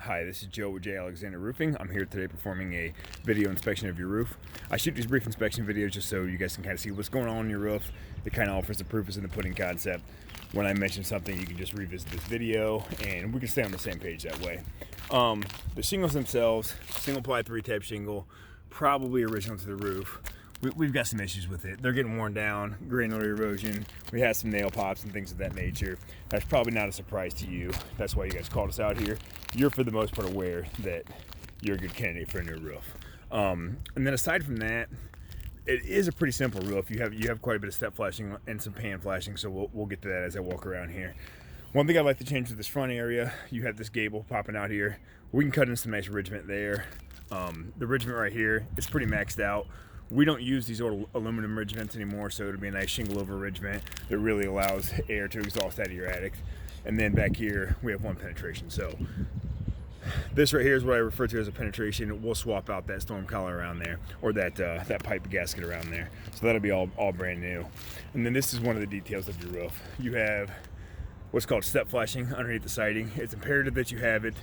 Hi, this is Joe with J. Alexander Roofing. I'm here today performing a video inspection of your roof. I shoot these brief inspection videos just so you guys can kind of see what's going on your roof. It kind of offers the proof is in the pudding concept. When I mention something, you can just revisit this video and we can stay on the same page that way. The shingles themselves, single ply 3-tab shingle, probably original to the roof. We've got some issues with it. They're getting worn down, granular erosion. We had some nail pops and things of that nature. That's probably not a surprise to you. That's why you guys called us out here. You're for the most part aware that you're a good candidate for a new roof. And then aside from that, it is a pretty simple roof. You have quite a bit of step flashing and some pan flashing, so we'll get to that as I walk around here. One thing I'd like to change to this front area, you have this gable popping out here. We can cut in some nice ridgement there. The ridgement right here is pretty maxed out. We don't use these aluminum ridgements anymore, so it'll be a nice shingle over ridgement that really allows air to exhaust out of your attic. And then back here, we have one penetration. So this right here is what I refer to as a penetration. We'll swap out that storm collar around there, or that pipe gasket around there. So that'll be all brand new. And then this is one of the details of your roof. You have what's called step flashing underneath the siding. It's imperative that you have it.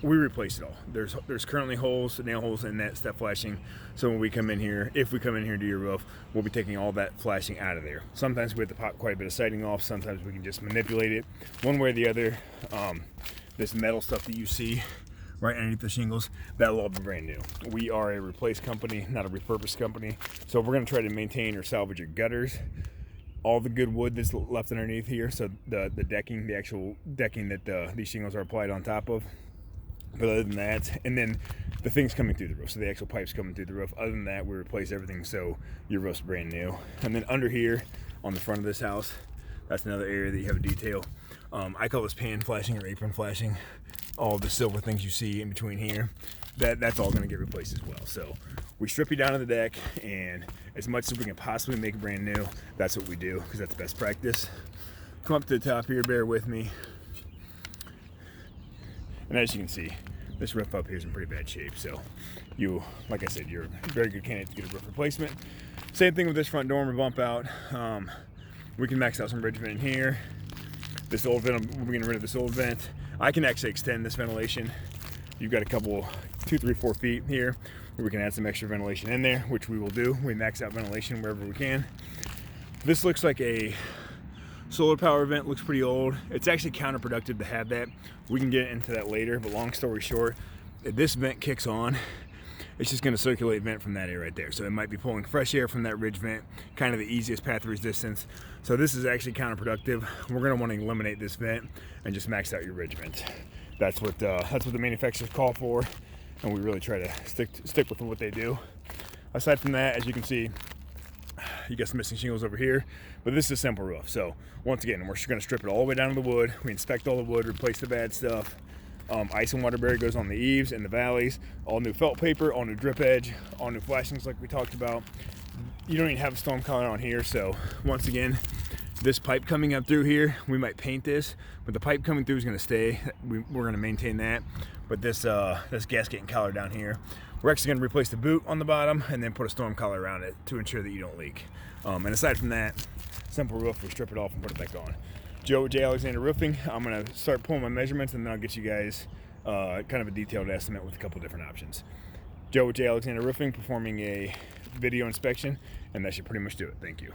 We replace it all. There's currently nail holes in that step flashing. So when we come in here, if we come in here and do your roof, we'll be taking all that flashing out of there. Sometimes we have to pop quite a bit of siding off. Sometimes we can just manipulate it one way or the other. This metal stuff that you see right underneath the shingles, that'll all be brand new. We are a replace company, not a repurpose company. So we're gonna try to maintain or salvage your gutters, all the good wood that's left underneath here, so the decking, the actual decking that these shingles are applied on top of. But other than that, and then the things coming through the roof, so the actual pipes coming through the roof, other than that, we replace everything so your roof's brand new. And then under here, on the front of this house, that's another area that you have a detail. I call this pan flashing or apron flashing. All the silver things you see in between here, that's all gonna get replaced as well. So we strip you down to the deck, and as much as we can possibly make it brand new, that's what we do, because that's best practice. Come up to the top here, bear with me. And as you can see, this roof up here is in pretty bad shape. So like I said, you're a very good candidate to get a roof replacement. Same thing with this front dormer bump out. We can max out some ridgement in here. This old vent, we're getting rid of this old vent. I can actually extend this ventilation. You've got a couple, 2, 3, 4 feet here where we can add some extra ventilation in there, which we will do. We max out ventilation wherever we can. This looks like a solar power vent, looks pretty old. It's actually counterproductive to have that. We can get into that later, but long story short, if this vent kicks on, it's just gonna circulate vent from that area right there. So it might be pulling fresh air from that ridge vent, kind of the easiest path of resistance. So this is actually counterproductive. We're gonna wanna eliminate this vent and just max out your ridge vent. That's what the manufacturers call for, and we really try to stick with what they do. Aside from that, as you can see, you got some missing shingles over here, but this is a simple roof. So once again, we're just gonna strip it all the way down to the wood. We inspect all the wood, replace the bad stuff. Ice and water barrier goes on the eaves and the valleys. All new felt paper, all new drip edge, all new flashings like we talked about. You don't even have a storm collar on here, so once again, this pipe coming up through here, we might paint this, but the pipe coming through is gonna stay. We're gonna maintain that. But this gasket and collar down here, we're actually gonna replace the boot on the bottom and then put a storm collar around it to ensure that you don't leak. And aside from that, simple roof, we strip it off and put it back on. Joe with J. Alexander Roofing. I'm gonna start pulling my measurements, and then I'll get you guys kind of a detailed estimate with a couple different options. Joe with J. Alexander Roofing performing a video inspection, and that should pretty much do it. Thank you.